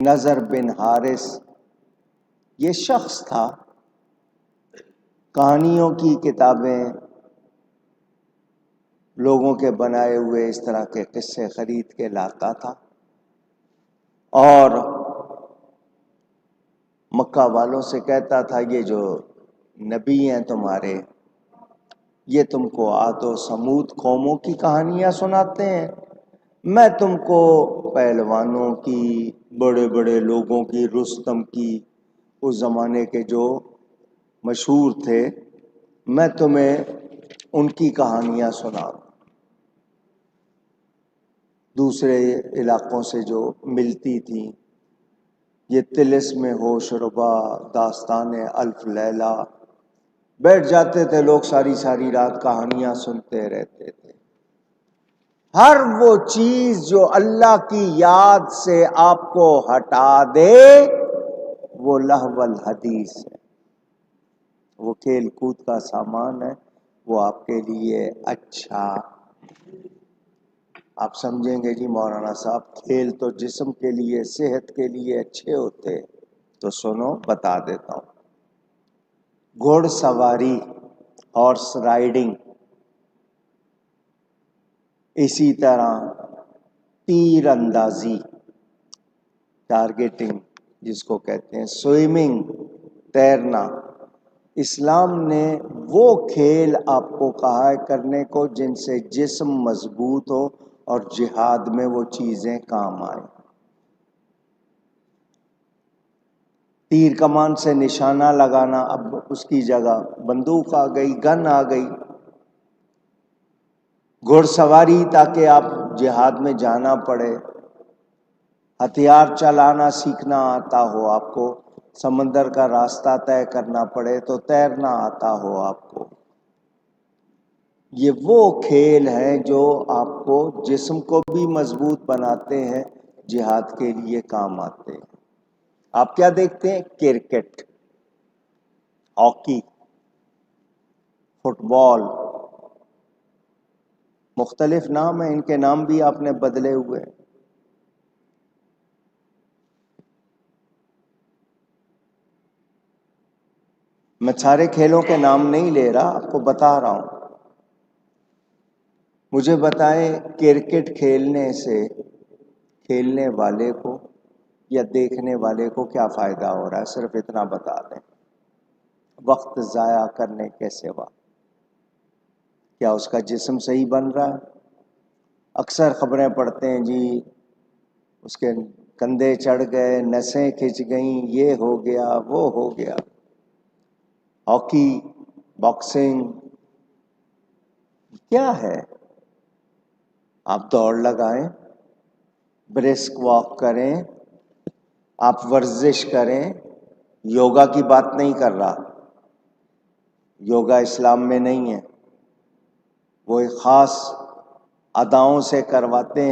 نضر بن حارث یہ شخص تھا، کہانیوں کی کتابیں، لوگوں کے بنائے ہوئے اس طرح کے قصے خرید کے لاتا تھا اور مکہ والوں سے کہتا تھا یہ جو نبی ہیں تمہارے، یہ تم کو عاد و سمود قوموں کی کہانیاں سناتے ہیں، میں تم کو پہلوانوں کی، بڑے بڑے لوگوں کی، رستم کی، اس زمانے کے جو مشہور تھے، میں تمہیں ان کی کہانیاں سناؤں، دوسرے علاقوں سے جو ملتی تھیں، یہ طلسم ہوش ربا، داستان الف لیلہ، بیٹھ جاتے تھے لوگ ساری ساری رات کہانیاں سنتے رہتے تھے۔ ہر وہ چیز جو اللہ کی یاد سے آپ کو ہٹا دے وہ لہو الحدیث ہے، وہ کھیل کود کا سامان ہے، وہ آپ کے لیے اچھا۔ آپ سمجھیں گے جی مولانا صاحب کھیل تو جسم کے لیے، صحت کے لیے اچھے ہوتے، تو سنو بتا دیتا ہوں۔ گھوڑ سواری، ہارس رائڈنگ، اسی طرح تیر اندازی، ٹارگیٹنگ جس کو کہتے ہیں، سوئمنگ، تیرنا، اسلام نے وہ کھیل آپ کو کہا ہے کرنے کو جن سے جسم مضبوط ہو اور جہاد میں وہ چیزیں کام آئیں۔ تیر کمان سے نشانہ لگانا، اب اس کی جگہ بندوق آ گئی، گن آ گئی۔ گھوڑ سواری تاکہ آپ جہاد میں جانا پڑے، ہتھیار چلانا سیکھنا آتا ہو آپ کو، سمندر کا راستہ طے کرنا پڑے تو تیرنا آتا ہو آپ کو۔ یہ وہ کھیل ہیں جو آپ کو جسم کو بھی مضبوط بناتے ہیں، جہاد کے لیے کام آتے ہیں۔ آپ کیا دیکھتے ہیں؟ کرکٹ، ہاکی، فٹ بال، مختلف نام ہیں، ان کے نام بھی آپ نے بدلے ہوئے۔ میں سارے کھیلوں کے نام نہیں لے رہا، آپ کو بتا رہا ہوں۔ مجھے بتائیں کرکٹ کھیلنے سے کھیلنے والے کو یا دیکھنے والے کو کیا فائدہ ہو رہا ہے؟ صرف اتنا بتا دیں، وقت ضائع کرنے کے سوا۔ کیا اس کا جسم صحیح بن رہا ہے؟ اکثر خبریں پڑھتے ہیں جی اس کے کندھے چڑھ گئے، نسیں کھنچ گئیں، یہ ہو گیا، وہ ہو گیا۔ ہاکی، باکسنگ، کیا ہے؟ آپ دوڑ لگائیں، برسک واک کریں، آپ ورزش کریں۔ یوگا کی بات نہیں کر رہا، یوگا اسلام میں نہیں ہے، وہ ایک خاص اداؤں سے کرواتے ہیں۔